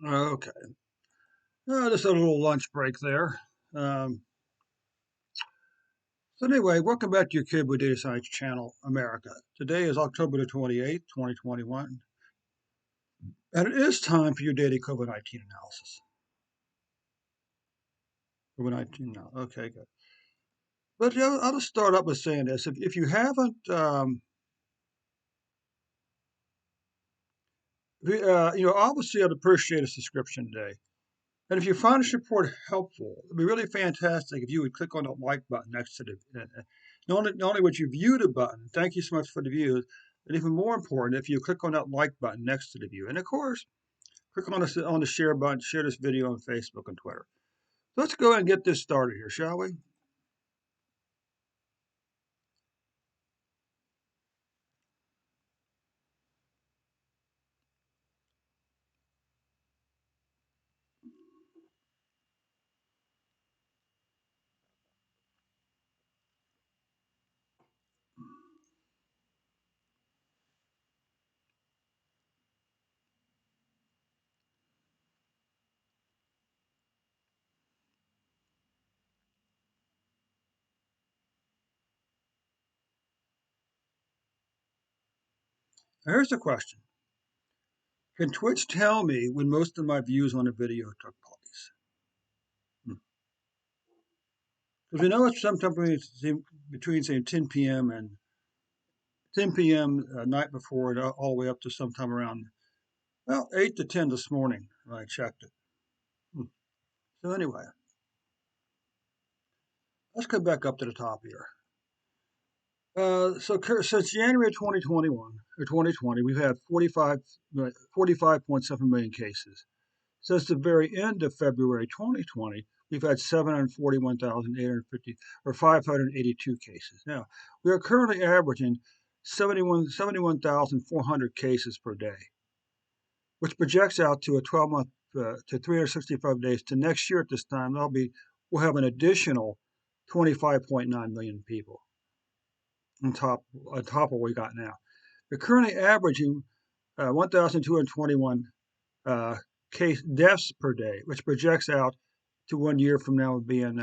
Okay. Just a little lunch break there. Um, so anyway, welcome back to your Kid with Data Science channel, America. Today is October the 28th, 2021, and it is time for your daily COVID-19 analysis. COVID-19 now. Okay, good. But yeah, I'll just start up with saying this. If you haven't, obviously I'd appreciate a subscription today. And if you find this report helpful, it'd be really fantastic if you would click on the like button next to the. Not only would you view the button, thank you so much for the views, but even more important, if you click on that like button next to the view, and of course, click on the share button, share this video on Facebook and Twitter. Let's go ahead and get this started here, shall we? Here's the question: can Twitch tell me when most of my views on a video took place? Because we know it's sometime between say 10 p.m. and 10 p.m. Night before and all the way up to sometime around 8 to 10 this morning when I checked it. So anyway, let's go back up to the top here. Since January 2021 or 2020, we've had 45.7 million cases. Since the very end of February 2020, we've had 741,850 or 582 cases. Now, we are currently averaging 71,400 cases per day, which projects out to a 12-month to 365 days to next year at this time. We'll have an additional 25.9 million people on top of what we got now. We're currently averaging 1,221 case deaths per day, which projects out to 1 year from now being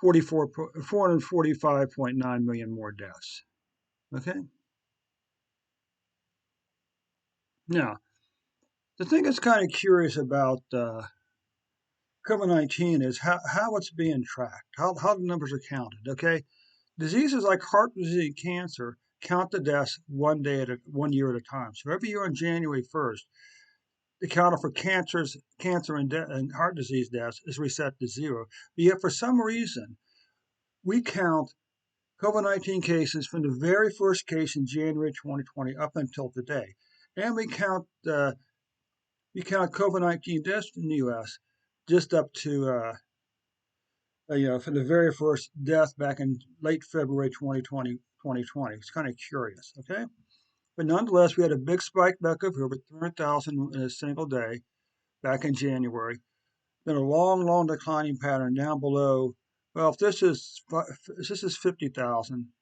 445.9 million more deaths. Okay. Now, the thing that's kind of curious about COVID-19 is how it's being tracked, how the numbers are counted. Okay. Diseases like heart disease and cancer count the deaths 1 year at a time. So every year on January 1st, the count for cancer and heart disease deaths is reset to zero. But yet, for some reason, we count COVID-19 cases from the very first case in January 2020 up until today, and we count COVID-19 deaths in the U.S. just up to from the very first death back in late February 2020. It's kind of curious, okay? But nonetheless, we had a big spike back up here with 300,000 in a single day back in January. Then a long declining pattern down below. Well, if this is 50,000,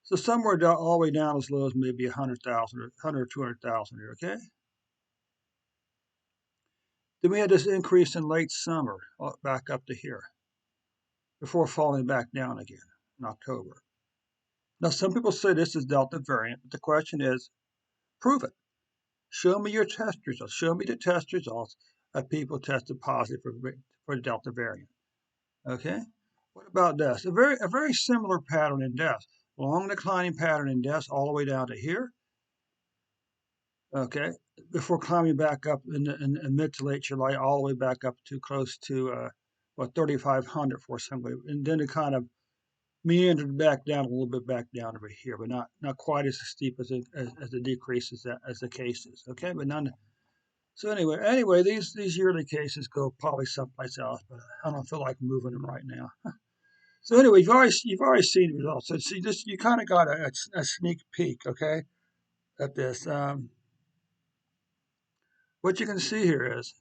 so somewhere down, all the way down as low as maybe 100,000 or 100 or 200,000 here, okay? Then we had this increase in late summer back up to here before falling back down again in October. Now, some people say this is Delta variant, but the question is, prove it. Show me your test results. Show me the test results of people tested positive for the Delta variant. Okay? What about deaths? A very similar pattern in deaths. Long declining pattern in deaths all the way down to here. Okay, before climbing back up in mid to late July, all the way back up to close to 3,500 for somebody, and then it kind of meandered back down a little bit back down over here, but not quite as steep as the decrease as the cases. Okay, but none. So anyway, these yearly cases go probably someplace else, but I don't feel like moving them right now. So anyway, you've already seen the results. So see, this you kind of got a sneak peek, okay, at this. What you can see here is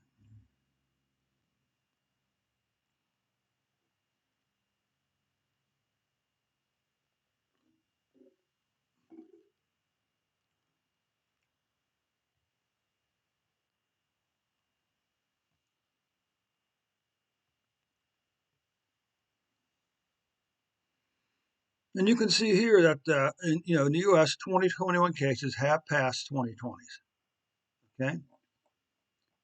And you can see here that in the U.S., 2021 cases have passed 2020s. Okay,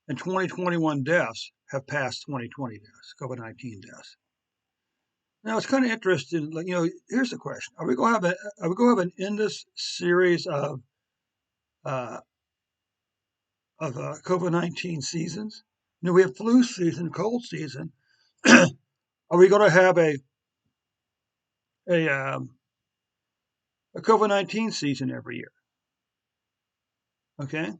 and 2021 deaths have passed 2020 deaths, COVID-19 deaths. Now it's kind of interesting. Like, here's the question: Are we going to have an endless series uh, of COVID-19 seasons? We have flu season, cold season. Are we going to have a um, a COVID-19 season every year? Okay.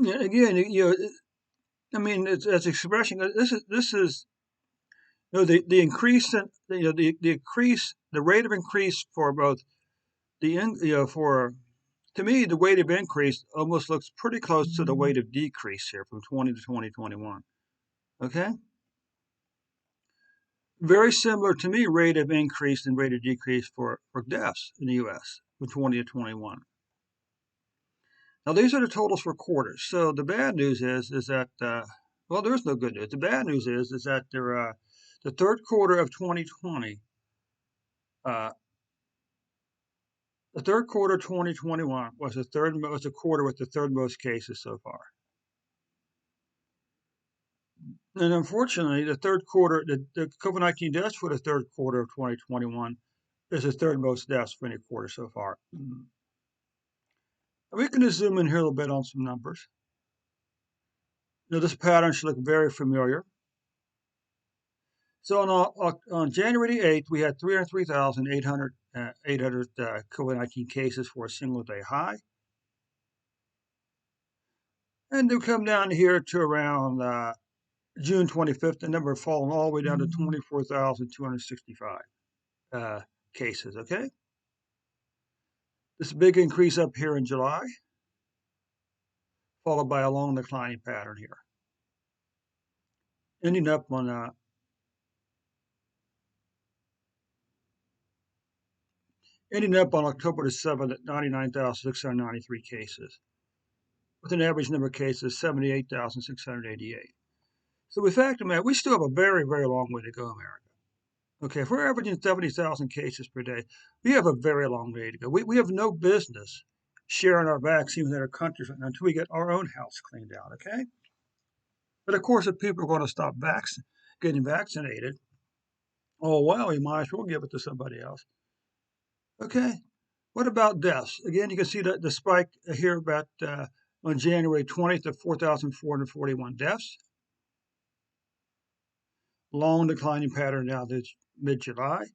Yeah, again, I mean, it's expression. This is the increase in the increase the rate of increase for both the in, for to me the rate of increase almost looks pretty close to the rate of decrease here from 20 to 2021. Okay, very similar to me rate of increase and rate of decrease for deaths in the U.S. from 20 to 21. Now these are the totals for quarters. So the bad news is that well, there's no good news. The bad news is that the third quarter of 2020, uh, the third quarter of 2021 was the quarter with the third most cases so far. And unfortunately, the COVID-19 deaths for the third quarter of 2021 is the third most deaths for any quarter so far. We can just zoom in here a little bit on some numbers. This pattern should look very familiar. So on January 8th, we had 303,800 COVID-19 cases for a single day high. And they come down here to around June 25th, the number fallen all the way down to 24,265 cases, okay? This big increase up here in July, followed by a long declining pattern here, ending up on October the 7th at 99,693 cases, with an average number of cases 78,688. So the fact of the matter, we still have a very, very long way to go, America. Okay, if we're averaging 70,000 cases per day, we have a very long way to go. We have no business sharing our vaccines with other countries until we get our own house cleaned out, okay? But of course, if people are going to stop getting vaccinated, oh, well, we might as well give it to somebody else. Okay, what about deaths? Again, you can see the spike here about on January 20th of 4,441 deaths. Long declining pattern now to mid-July.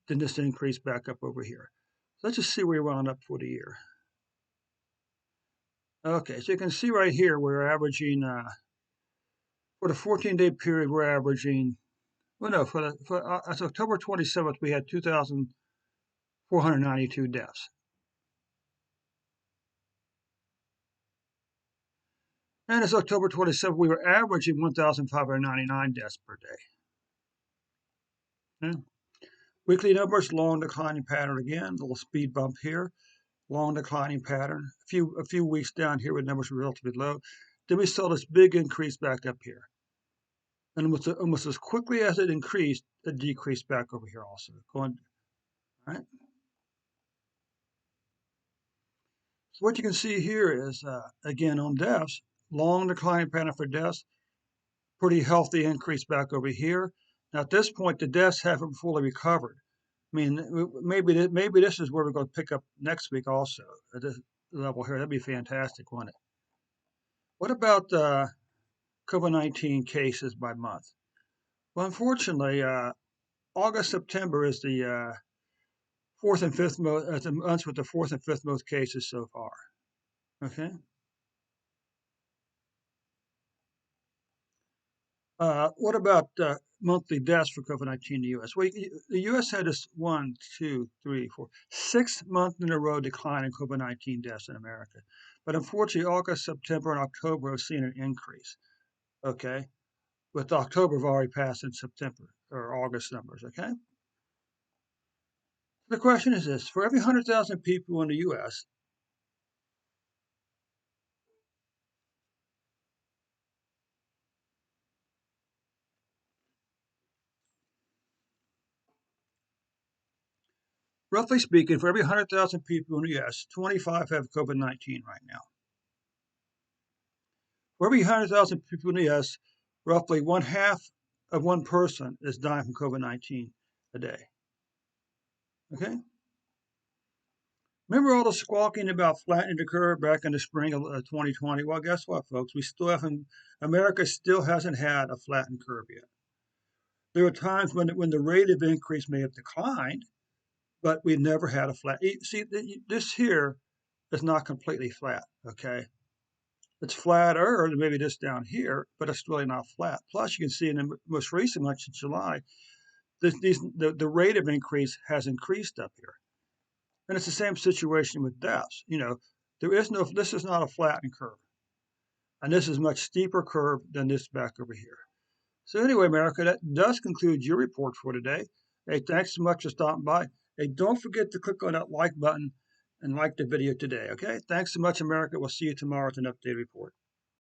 Then this increase back up over here. So let's just see where we wound up for the year. Okay, so you can see right here we're averaging for the 14-day period we're averaging. Well, no, as October 27th we had 2,492 deaths. And as October 27th, we were averaging 1,599 deaths per day. Okay. Weekly numbers, long declining pattern again, a little speed bump here, long declining pattern. A few weeks down here with numbers relatively low. Then we saw this big increase back up here. And almost as quickly as it increased, it decreased back over here also. Going, all right. So what you can see here is, again, on deaths, long declining pattern for deaths, pretty healthy increase back over here. Now at this point, the deaths haven't fully recovered. I mean, maybe this is where we're going to pick up next week also at this level here. That'd be fantastic, wouldn't it? What about COVID-19 cases by month? Well, unfortunately, August, September is the fourth and fifth most, the months with the fourth and fifth most cases so far. Okay. What about monthly deaths for COVID-19 in the U.S.? Well, the U.S. had this 1, 2, 3, 4, 6 month in a row decline in COVID-19 deaths in America. But unfortunately, August, September, and October have seen an increase. Okay. with October have already passed in September or August numbers, okay? The question is this, for every 100,000 people in the US, roughly speaking, for every 100,000 people in the US, 25 have COVID-19 right now. For every 100,000 people in the US, roughly one half of one person is dying from COVID-19 a day, okay? Remember all the squawking about flattening the curve back in the spring of 2020? Well, guess what, folks? We still haven't, America still hasn't had a flattened curve yet. There were times when the rate of increase may have declined, but we never had a flat. See, this here is not completely flat, okay? It's flatter than maybe this down here, but it's really not flat. Plus, you can see in the most recent month in July, the rate of increase has increased up here. And it's the same situation with deaths. You know, this is not a flattened curve. And this is a much steeper curve than this back over here. So anyway, America, that does conclude your report for today. Hey, thanks so much for stopping by. Hey, don't forget to click on that like button and like the video today, okay? Thanks so much, America. We'll see you tomorrow with an updated report.